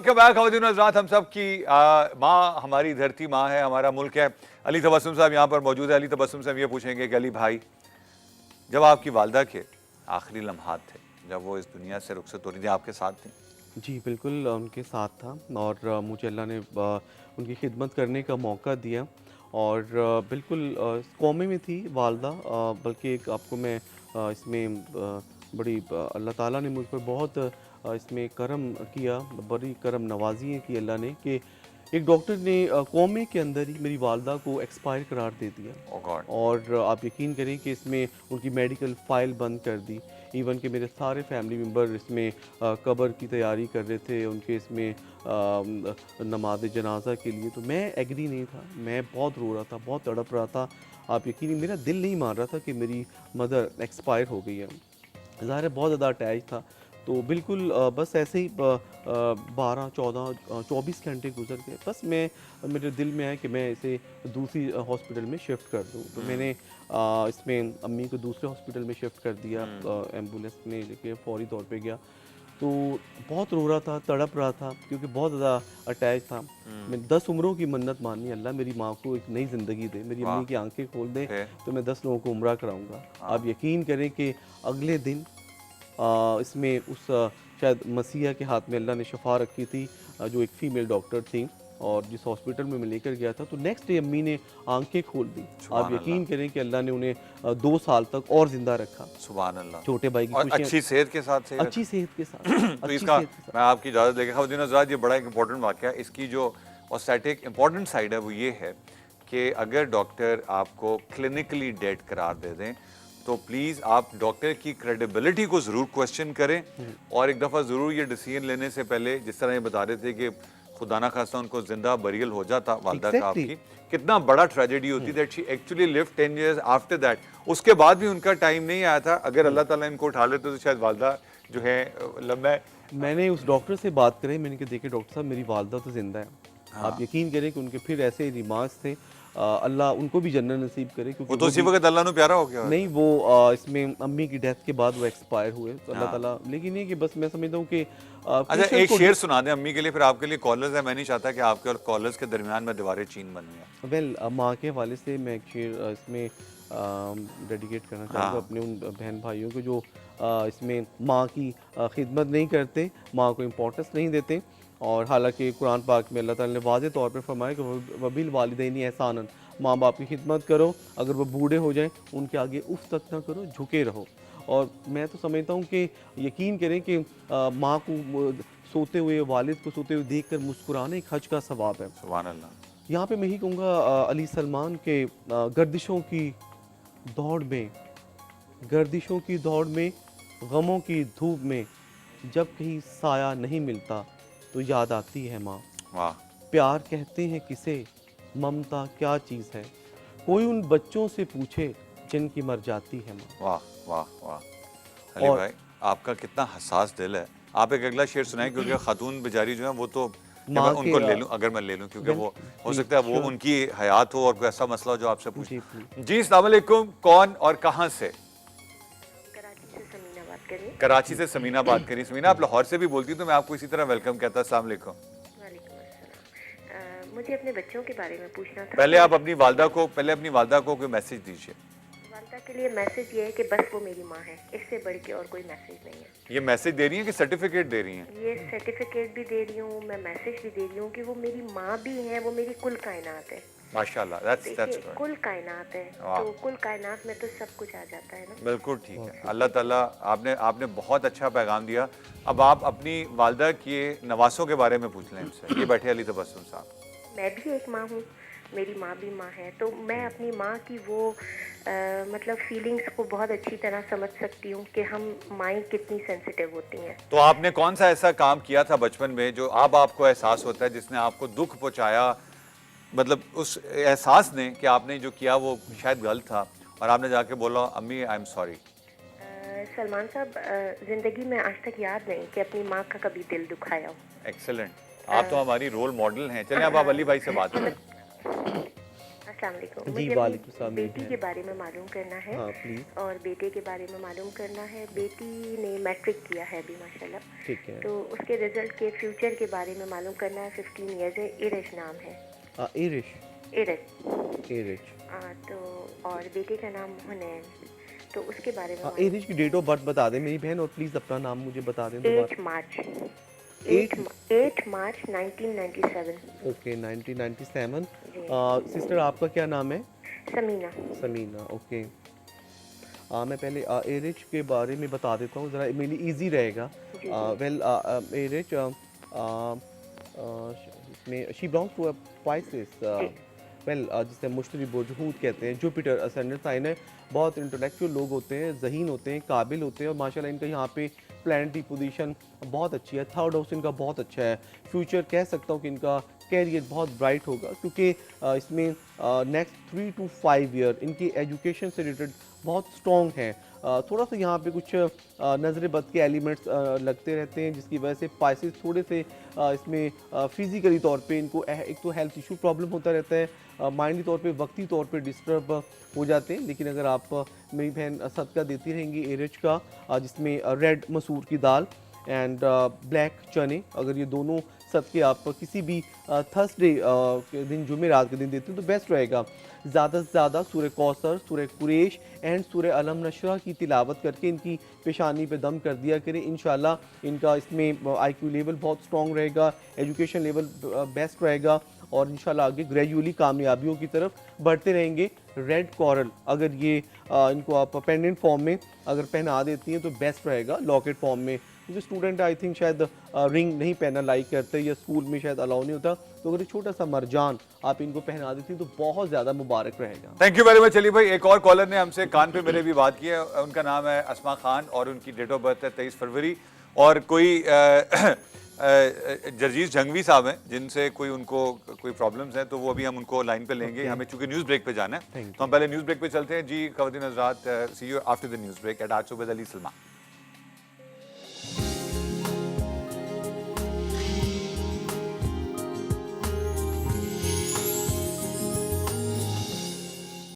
Welcome back ख़वातीन हज़रात, हम सब की माँ हमारी धरती माँ है, हमारा मुल्क है। अली तबस्सुम साहब यहाँ पर मौजूद है। अली तबस्सुम से हम ये पूछेंगे कि अली भाई, जब आपकी वालदा के आखिरी लम्हात थे, जब वो इस दुनिया से रुखसत हो रही थी, आपके साथ थी? जी, बिल्कुल उनके साथ था और मुझे अल्लाह ने उनकी खिदमत करने का मौका दिया और बिल्कुल कौमे में थी वालदा, बल्कि एक आपको मैं इसमें बड़ी अल्लाह ताला ने मुझ पर बहुत इसमें करम किया, बड़ी करम नवाज़ी की अल्लाह ने कि एक डॉक्टर ने कौमे के अंदर ही मेरी वालदा को एक्सपायर करार दे दिया ओह गॉड। और आप यकीन करें कि इसमें उनकी मेडिकल फ़ाइल बंद कर दी। इवन कि मेरे सारे फैमिली मेम्बर इसमें कब्र की तैयारी कर रहे थे, उनके इसमें नमाज़ जनाज़ा के लिए, तो मैं एग्री नहीं था। मैं बहुत रो रहा था, बहुत तड़प रहा था। आप यकीन मेरा दिल नहीं मान रहा था कि मेरी मदर एक्सपायर हो गई है। ज़ाहिर है बहुत ज़्यादा अटैच था। तो बिल्कुल बस ऐसे ही 12, 14, 24 घंटे गुज़र गए। बस मेरे दिल में आया कि मैं इसे दूसरी हॉस्पिटल में शिफ्ट कर दूँ। तो मैंने इसमें अम्मी को दूसरे हॉस्पिटल में शिफ्ट कर दिया, एम्बुलेंस में लेके फ़ौरी तौर पे गया। तो बहुत रो रहा था, तड़प रहा था क्योंकि बहुत ज़्यादा अटैच था। मैं 10 उम्रों की मन्नत मानी, अल्लाह मेरी माँ को एक नई ज़िंदगी दे, मेरी वाह। अम्मी की आँखें खोल दे, फिर? तो मैं 10 लोगों को उम्रा कराऊँगा। हाँ। आप यकीन करें कि अगले दिन इसमें उस शायद मसीहा के हाथ में अल्लाह ने शफ़ा रखी थी, जो एक फ़ीमेल डॉक्टर थी और जिस हॉस्पिटल में मैं लेकर गया था, तो नेक्स्ट डे अम्मी ने आंखें खोल दी। आप सुभान अल्लाह। यकीन करें कि अल्लाह ने उन्हें 2 साल तक और ज़िंदा रखा। सुभान अल्लाह। छोटे भाई की और खुशियाँ अच्छी सेहत के साथ सही अच्छी रखा। सेहत के साथ, तो अच्छी इसका सेहत के साथ। मैं आपकी इजाज़त लेके ख़वातीन हज़रात, ये बड़ा एक इंपॉर्टेंट वाक़या है। इसकी जो ऑस्थेटिक इंपॉर्टेंट साइड है वो ये है कि अगर डॉक्टर आपको क्लिनिकली डेड करार दे दें, तो प्लीज़ आप डॉक्टर की क्रेडिबिलिटी को ज़रूर क्वेश्चन करें हुँ, और एक दफ़ा ज़रूर ये डिसीजन लेने से पहले, जिस तरह ये बता रहे थे कि खुदा ना खास्ता उनको ज़िंदा बरियल हो जाता वालदा का एग्ज़ैक्टली। आपकी, कितना बड़ा ट्रेजेडी होती हुँ, that she actually lived 10 years after that. उसके बाद भी उनका टाइम नहीं आया था। अगर हुँ। अल्लाह ताला इनको उठा लेते तो शायद वालदा जो है लम्बा मैंने उस डॉक्टर से बात करी, मैंने कहा देखिए डॉक्टर साहब मेरी वालदा तो ज़िंदा है। आप हाँ, यकीन करें कि उनके फिर ऐसे रिमार्क्स थे, अल्लाह उनको भी जन्नत नसीब करे वो क्योंकि तो वो उसी भी वक़्त अल्लाह नु प्यारा हो गया नहीं, होता। वो इसमें अम्मी की डेथ के बाद वो एक्सपायर हुए, तो अल्लाह हाँ। ताला, लेकिन ये कि बस मैं समझता हूँ कि अच्छा, पेशेंट एक को शेर सुना दें अम्मी के लिए, फिर आपके लिए कॉलर्स है। मैं नहीं चाहता कि आपके और कॉलर्स के दरमियान में दीवारें चीन बन जाएँ। वेल माँ के हवाले से मैं एक शेर इसमें डेडिकेट करना चाहूँगा हाँ, अपने उन बहन भाइयों को जो इसमें माँ की खिदमत नहीं करते, माँ को इम्पोर्टेंस नहीं देते। और हालांकि कुरान पाक में अल्लाह ताला ने वाज़े तौर पे फरमाया कि वबिल वालिदैनी एहसानन, माँ बाप की खिदमत करो, अगर वो बूढ़े हो जाएं उनके आगे उफ़ तक ना करो, झुके रहो। और मैं तो समझता हूँ कि यकीन करें कि माँ को सोते हुए, वालिद को सोते हुए देखकर मुस्कुराना एक हज का सवाब है। सुभान अल्लाह। यहाँ पे मैं यही कहूँगा अली सलमान के गर्दिशों की दौड़ में, गर्दिशों की दौड़ में, गमों की धूप में, जब कहीं साया नहीं मिलता तो याद आती है माँ। वाह! प्यार कहते हैं किसे, ममता क्या चीज़ है, कोई उन बच्चों से पूछे जिनकी मर जाती है माँ। वाह, वाह, वाह! अली और भाई, आपका कितना हसास दिल है। आप एक अगला शेर सुनाएँ, क्योंकि खातून बेचारी जो है वो तो, या मैं माँ के उनको ले लूँ, अगर मैं ले लूँ, क्योंकि वेल वो हो प्लीज़ सकता है वो श्योर। उनकी हयात हो और कोई ऐसा मसला हो जो आपसे जी प्लीज़। पूछना। जी, अस्सलाम वालेकुम, कौन और कहाँ से? कराची से समीना बात कर रही हूँ। कराची से समीना बात करी। समीना, आप जी लाहौर से भी बोलती तो मैं आपको इसी तरह वेलकम कहता। अस्सलाम वालेकुम। वालेकुम अस्सलाम। मुझे अपने बच्चों के बारे में पूछना था पहले आप और पहले अपनी वालदा को कोई मैसेज दीजिए। वालदा के लिए मैसेज ये है कि बस वो मेरी माँ है, इससे बढ़ के और कोई मैसेज नहीं है। ये मैसेज दे रही हैं कि सर्टिफिकेट दे रही हैं? ये सर्टिफिकेट भी दे रही हूँ, मैं मैसेज भी दे रही हूँ कि वो मेरी माँ भी हैं, वो मेरी कुल कायनात है। माशाल्लाह, दैट्स देखिए गुड। कुल कायनात है, वाह। तो कुल कायनात में तो सब कुछ आ जाता है ना। बिल्कुल ठीक बहुत है। अल्लाह शुक्रिया। ताला, आपने आपने बहुत अच्छा पैगाम दिया। अब आप अपनी वालदा के नवासों के बारे में पूछ लें इनसे। ये बैठे अली तबस्सुम साहब। मैं भी एक माँ हूँ, मेरी माँ भी माँ है, तो मैं अपनी माँ की वो मतलब फीलिंग्स को बहुत अच्छी तरह समझ सकती हूँ कि हम माएँ कितनी सेंसिटिव होती हैं। तो आपने कौन सा ऐसा काम किया था बचपन में जो अब आपको एहसास होता है, जिसने आपको दुख पहुंचाया, मतलब उस एहसास ने कि आपने जो किया वो शायद गलत था और आपने जाके बोला अम्मी आई एम सॉरी? सलमान साहब, ज़िंदगी में आज तक याद नहीं कि अपनी माँ का कभी दिल दुखाया हो। एक्सेलेंट। आप तो हमारी रोल मॉडल हैं। चलें अब आप अली भाई से बात करें। अस्सलाम वालेकुम। जी, मुझे वालेकुम सलाम, अपनी बेटी है। के बारे में मालूम करना है हाँ, प्लीज़। और बेटे के बारे में मालूम करना है। बेटी ने मैट्रिक किया है अभी माशाल्लाह, ठीक है। तो उसके रिजल्ट के फ्यूचर के बारे में मालूम करना है। 15 इयर्स है, इरिश नाम है। Irish, Irish. इरिश। तो और बेटे का नाम हुनैन, तो उसके बारे में इरिश की डेट ऑफ बर्थ बता दें मेरी बहन, और प्लीज़ अपना नाम मुझे बता दें दोबारा। 8 मार्च 8 8 मार्च 1997। ओके, 1997। जी। सिस्टर आपका क्या नाम है? समीना। समीना, ओके। मैं पहले एरिज के बारे में बता देता हूँ, ज़रा मेरे लिए ईजी रहेगा। जी जी। वेल, एरिज इसमें शी बिलोंग्स टू पाइसेस। जी। वेल, जिसे मुश्तरी बुरहूत कहते हैं, जुपिटर असेंडेंट साइन है। बहुत इंटेलेक्चुअल लोग होते हैं, ज़हीन होते हैं, काबिल होते हैं, और माशाल्लाह इनका यहाँ पे प्लानिटरी पोजीशन बहुत अच्छी है। थर्ड हाउस इनका बहुत अच्छा है। फ्यूचर कह सकता हूँ कि इनका कैरियर बहुत ब्राइट होगा, क्योंकि इसमें नेक्स्ट 3 to 5 ईयर इनकी एजुकेशन से रिलेटेड बहुत स्ट्रॉन्ग है। थोड़ा सा यहाँ पे कुछ नज़र बद के एलिमेंट्स लगते रहते हैं, जिसकी वजह से पाइसेस थोड़े से इसमें फिज़िकली तौर पे इनको एक तो हेल्थ इशू प्रॉब्लम होता रहता है, माइंडली तौर पे वक्ती तौर पे डिस्टर्ब हो जाते हैं। लेकिन अगर आप मेरी बहन सदका देती रहेंगी एरिज का, जिसमें रेड मसूर की दाल एंड ब्लैक चने, अगर ये दोनों सदके आप किसी भी थर्सडे के दिन, जुमेरात के दिन देते हैं तो बेस्ट रहेगा। ज़्यादा से ज़्यादा सूरह कौसर, सूरह कुरैश एंड सूरह अलम नशरा की तिलावत करके इनकी पेशानी पे दम कर दिया करें। इंशाल्लाह इनका इसमें IQ लेवल बहुत स्ट्रॉन्ग रहेगा, एजुकेशन लेवल बेस्ट रहेगा, और इंशाल्लाह आगे ग्रेजुअली कामयाबियों की तरफ बढ़ते रहेंगे। रेड कॉरल अगर ये इनको आप पेंडेंट फॉर्म में अगर पहना देती हैं तो बेस्ट रहेगा। लॉकेट फॉर्म में, जो स्टूडेंट आई थिंक शायद रिंग नहीं पहनना लाइक करते, या स्कूल में शायद अलाउ नहीं होता, तो अगर एक छोटा सा मरजान आप इनको पहना देती हैं तो बहुत ज़्यादा मुबारक रहेगा। Thank you very much Ali भाई। एक और कॉलर ने हमसे कान पे मेरे भी बात की है, उनका नाम है अस्मा खान और उनकी डेट ऑफ बर्थ है 23 फरवरी। और कोई जर्जीज जंगवी साहब हैं जिनसे उनको कोई प्रॉब्लम्स हैं, तो वो अभी हम उनको लाइन पे लेंगे। हमें चूंकि न्यूज़ ब्रेक पे जाना है, तो हम पहले न्यूज़ ब्रेक पे चलते हैं जी। खवातीन हज़रात, see you after the news break at आज सुबह अली सलमा।